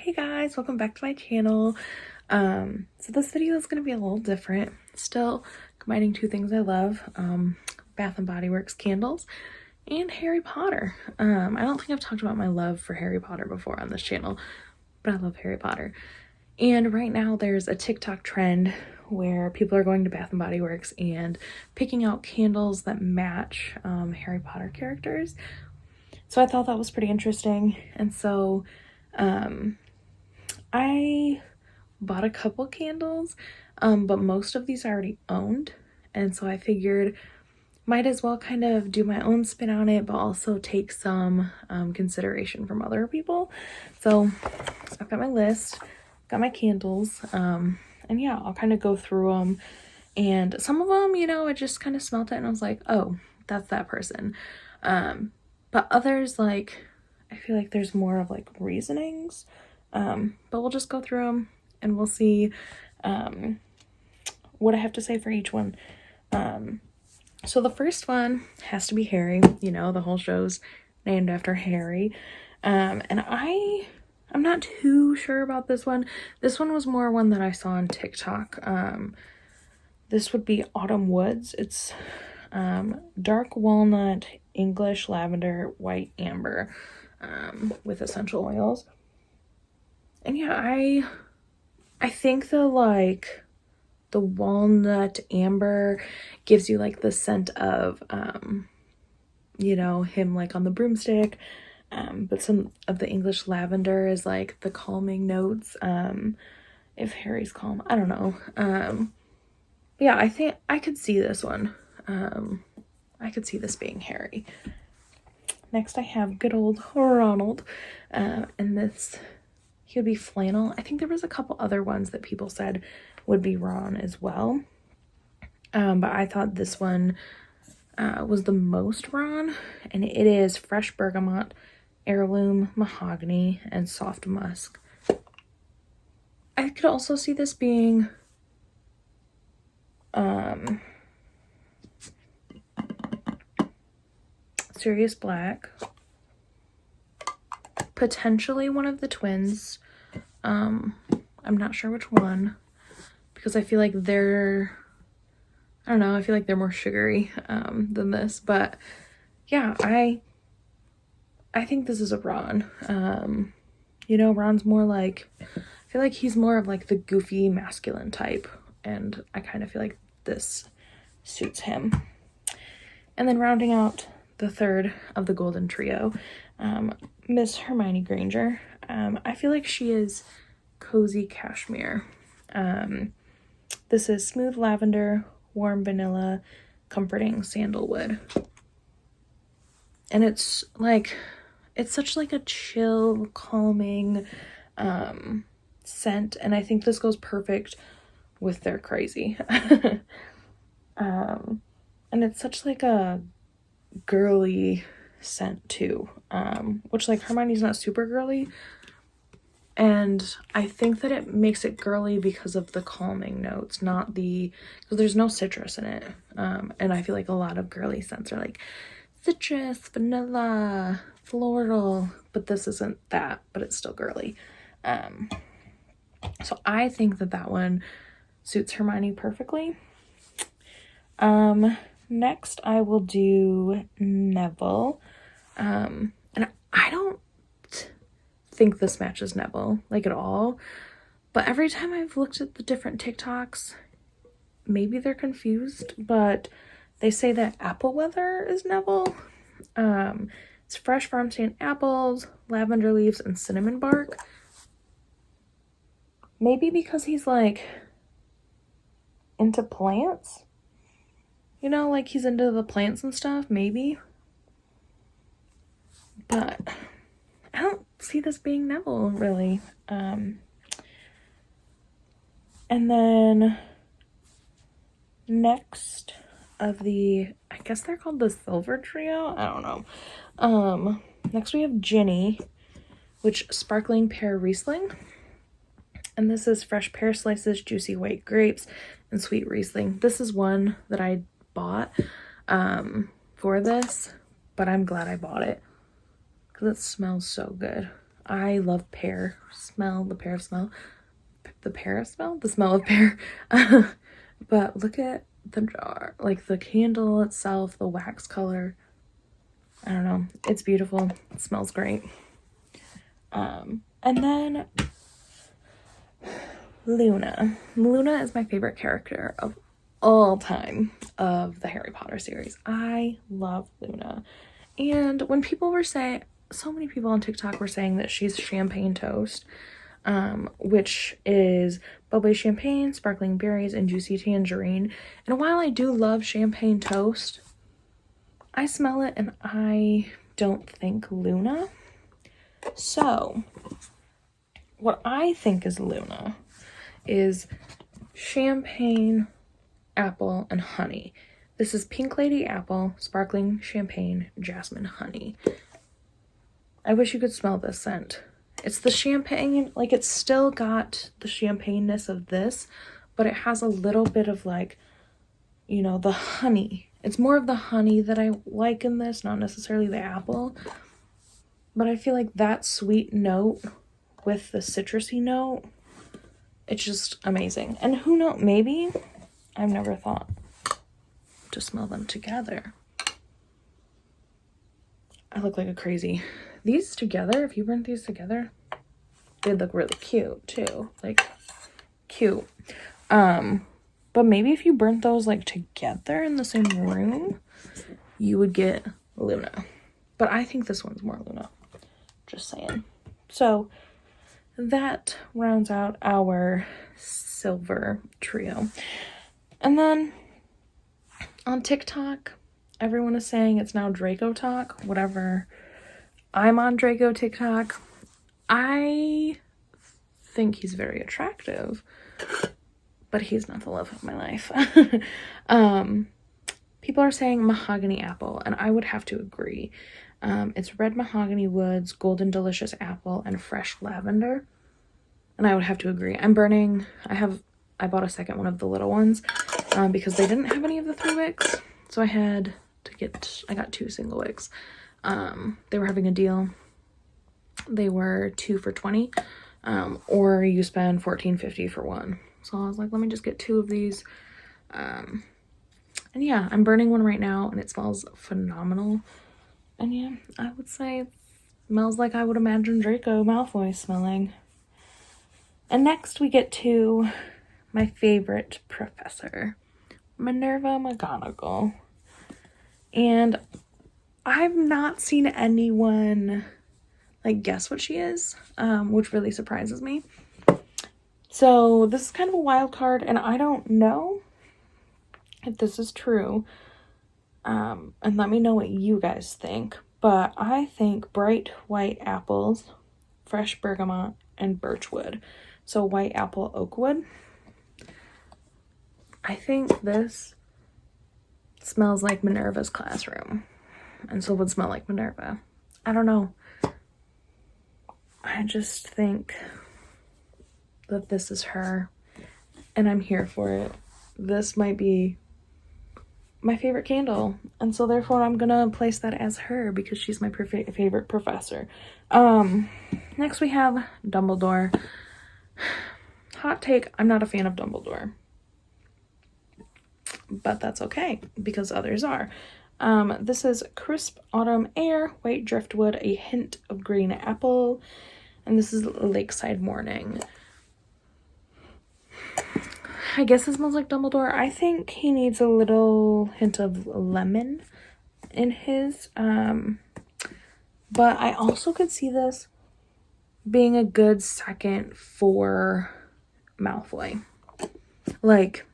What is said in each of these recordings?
Hey guys, welcome back to my channel. So this video is going to be a little different. Still combining two things I love, Bath & Body Works candles and Harry Potter. I don't think I've talked about my love for Harry Potter before on this channel, but I love Harry Potter. And right now there's a TikTok trend where people are going to Bath & Body Works and picking out candles that match Harry Potter characters. So I thought that was pretty interesting, and so I bought a couple candles, but most of these I already owned, and so I figured might as well kind of do my own spin on it, but also take some consideration from other people. So I've got my list, got my candles, and yeah, I'll kind of go through them, and some of them, you know, I just kind of smelt it and I was like, oh, that's that person. But others, like, I feel like there's more of like reasonings, but we'll just go through them and we'll see what I have to say for each one. So the first one has to be Harry. You know, the whole show's named after Harry. And I'm not too sure about this one. This one was more one that I saw on TikTok. This would be Autumn Woods. It's dark walnut, English lavender, white amber, with essential oils. And yeah, I think the walnut amber gives you like the scent of you know, him like on the broomstick, but some of the English lavender is like the calming notes. If Harry's calm, I don't know. Yeah, I think I could see this one. I could see this being Harry. Next I have good old Ronald, and this, he would be flannel. I think there was a couple other ones that people said would be Ron as well, but I thought this one was the most Ron, and it is fresh bergamot, heirloom, mahogany, and soft musk. I could also see this being Sirius Black, potentially one of the twins. I'm not sure which one, because I feel like they're, I don't know, I feel like they're more sugary than this, but yeah, I think this is a Ron. You know, Ron's more like, I feel like he's more of like the goofy masculine type, and I kind of feel like this suits him. And then rounding out the third of the golden trio, Miss Hermione Granger. I feel like she is cozy cashmere. This is smooth lavender, warm vanilla, comforting sandalwood. And it's like, it's such like a chill, calming scent, and I think this goes perfect with their crazy. And it's such like a girly scent too, which like Hermione's not super girly, and I think that it makes it girly because of the calming notes, not the, because there's no citrus in it, and I feel like a lot of girly scents are like citrus, vanilla, floral, but this isn't that, but it's still girly. So I think that that one suits Hermione perfectly. Next I will do Neville, and I don't think this matches Neville like at all, but every time I've looked at the different TikToks, maybe they're confused, but they say that apple weather is Neville. It's fresh farm stand apples, lavender leaves, and cinnamon bark. Maybe because he's like into plants, you know, like he's into the plants and stuff, maybe. But I don't see this being Neville, really. And then next of the, I guess they're called the Silver Trio? I don't know. Next we have Ginny, which sparkling pear Riesling. And this is fresh pear slices, juicy white grapes, and sweet Riesling. This is one that I bought for this, but I'm glad I bought it because it smells so good. I love pear smell, the smell of pear. But look at the jar, like the candle itself, the wax color. I don't know, it's beautiful. It smells great. And then Luna. Luna is my favorite character of all time of the Harry Potter series. I love Luna. And when people were saying, so many people on TikTok were saying that she's champagne toast, which is bubbly champagne, sparkling berries, and juicy tangerine. And while I do love champagne toast, I smell it and I don't think Luna. So what I think is Luna is champagne, apple, and honey. This is Pink Lady Apple, Sparkling Champagne, Jasmine Honey. I wish you could smell this scent. It's the champagne, like it's still got the champagne-ness of this, but it has a little bit of like, you know, the honey. It's more of the honey that I like in this, not necessarily the apple. But I feel like that sweet note with the citrusy note, it's just amazing. And who knows, maybe, I've never thought to smell them together. I look like a crazy. These together, if you burnt these together, they'd look really cute too. Like, cute. But maybe if you burnt those like together in the same room, you would get Luna. But I think this one's more Luna. Just saying. So that rounds out our silver trio. And then on TikTok, everyone is saying it's now Draco Talk, whatever. I'm on Draco TikTok. I think he's very attractive, but he's not the love of my life. People are saying mahogany apple, and I would have to agree. It's red mahogany woods, golden delicious apple, and fresh lavender. And I would have to agree. I'm burning, I bought a second one of the little ones because they didn't have any of the 3 wicks. So I got 2 single wicks. They were having a deal. They were 2 for $20, or you spend $14.50 for one. So I was like, let me just get 2 of these. And yeah, I'm burning one right now and it smells phenomenal. And yeah, I would say it smells like I would imagine Draco Malfoy smelling. And next we get to my favorite professor, Minerva McGonagall. And I've not seen anyone like guess what she is, which really surprises me. So this is kind of a wild card, and I don't know if this is true. And let me know what you guys think. But I think bright white apples, fresh bergamot, and birchwood. So white apple, oak wood. I think this smells like Minerva's classroom. And so would smell like Minerva. I don't know. I just think that this is her. And I'm here for it. This might be my favorite candle. And so therefore I'm gonna place that as her because she's my favorite professor. Next we have Dumbledore. Hot take, I'm not a fan of Dumbledore. But that's okay because others are. This is crisp autumn air, white driftwood, a hint of green apple, and this is lakeside morning. I guess it smells like Dumbledore. I think he needs a little hint of lemon in his, but I also could see this being a good second for Malfoy. Like,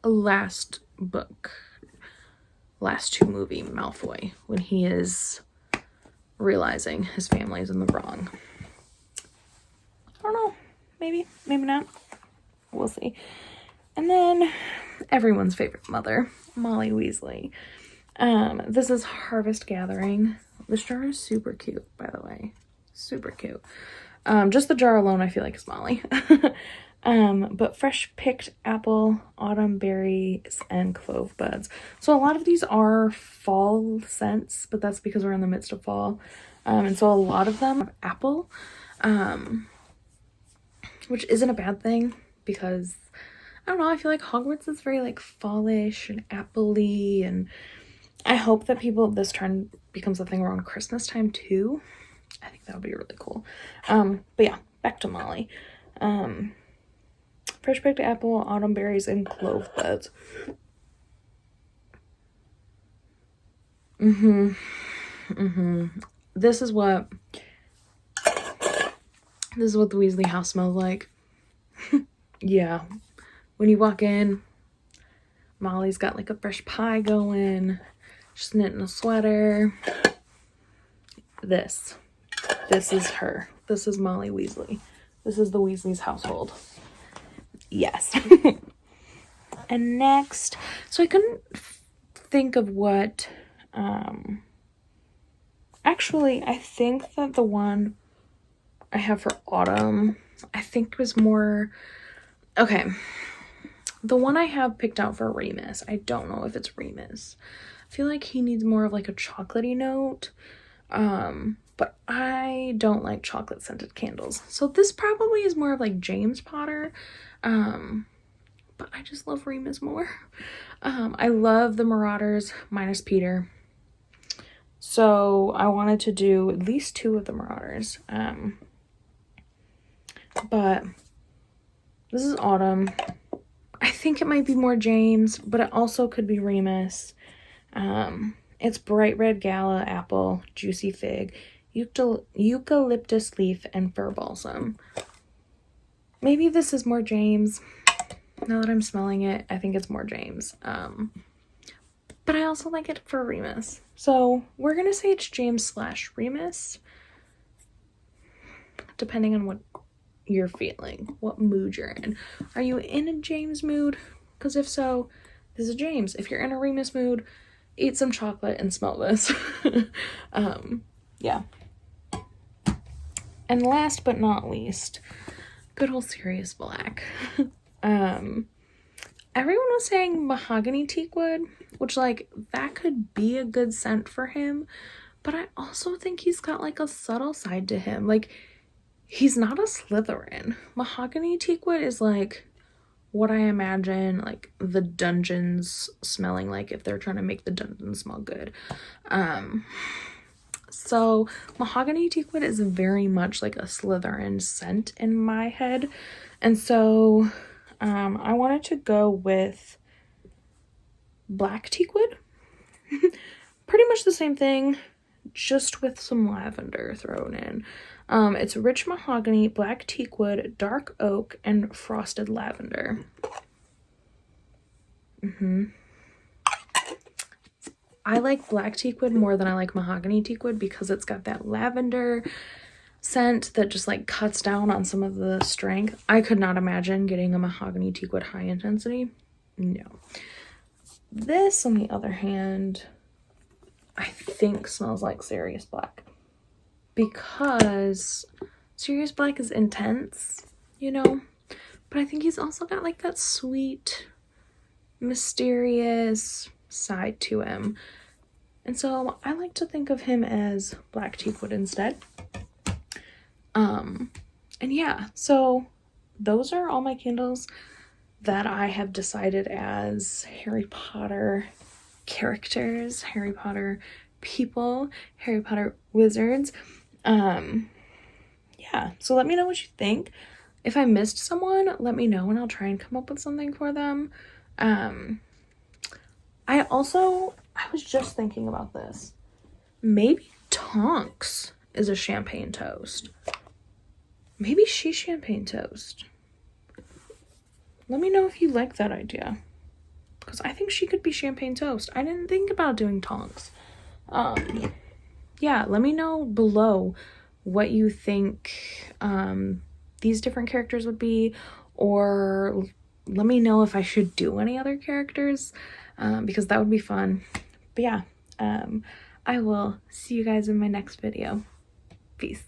last 2 movie Malfoy, when he is realizing his family's in the wrong. I don't know. Maybe not. We'll see. And then everyone's favorite mother, Molly Weasley. This is Harvest Gathering. This jar is super cute, by the way. Super cute. Just the jar alone I feel like is Molly. But fresh picked apple, autumn berries, and clove buds. So a lot of these are fall scents, but that's because we're in the midst of fall. And so a lot of them have apple, which isn't a bad thing because, I don't know, I feel like Hogwarts is very like fallish and apple-y, and I hope that this trend becomes a thing around Christmas time too. I think that would be really cool. But yeah, back to Molly. Fresh picked apple, autumn berries, and clove buds. This is what the Weasley house smells like. Yeah. When you walk in, Molly's got like a fresh pie going. She's knitting a sweater. This is her. This is Molly Weasley. This is the Weasley's household. Yes. And next, so I couldn't think of what, actually, I think that the one I have for autumn, I think was more, okay, the one I have picked out for Remus, I don't know if it's Remus. I feel like he needs more of like a chocolatey note, but I don't like chocolate scented candles. So this probably is more of like James Potter, but I just love Remus more. I love the Marauders minus Peter. So I wanted to do at least 2 of the Marauders. But this is autumn. I think it might be more James, but it also could be Remus. It's bright red gala apple, juicy fig, eucalyptus leaf, and fir balsam. Maybe this is more James. Now that I'm smelling it, I think it's more James. But I also like it for Remus. So we're going to say it's James / Remus. Depending on what you're feeling, what mood you're in. Are you in a James mood? Because if so, this is James. If you're in a Remus mood, eat some chocolate and smell this. Yeah. And last but not least, good old Sirius Black. Everyone was saying mahogany teakwood, which like that could be a good scent for him, but I also think he's got like a subtle side to him. Like, he's not a Slytherin. Mahogany teakwood is like what I imagine like the dungeons smelling like if they're trying to make the dungeon smell good. So mahogany teakwood is very much like a Slytherin scent in my head. And so I wanted to go with black teakwood. Pretty much the same thing, just with some lavender thrown in. It's rich mahogany, black teakwood, dark oak, and frosted lavender. I like black teakwood more than I like mahogany teakwood because it's got that lavender scent that just like cuts down on some of the strength. I could not imagine getting a mahogany teakwood high intensity. No. This, on the other hand, I think smells like Sirius Black because Sirius Black is intense, you know, but I think he's also got like that sweet, mysterious side to him. And so I like to think of him as black teakwood instead. And yeah, so those are all my candles that I have decided as Harry Potter characters, Harry Potter people, Harry Potter wizards. Yeah, so let me know what you think. If I missed someone, let me know and I'll try and come up with something for them. I was just thinking about this. Maybe Tonks is a champagne toast. Maybe she's champagne toast. Let me know if you like that idea, because I think she could be champagne toast. I didn't think about doing Tonks. Yeah, let me know below what you think these different characters would be, or let me know if I should do any other characters, because that would be fun. But yeah, I will see you guys in my next video. Peace.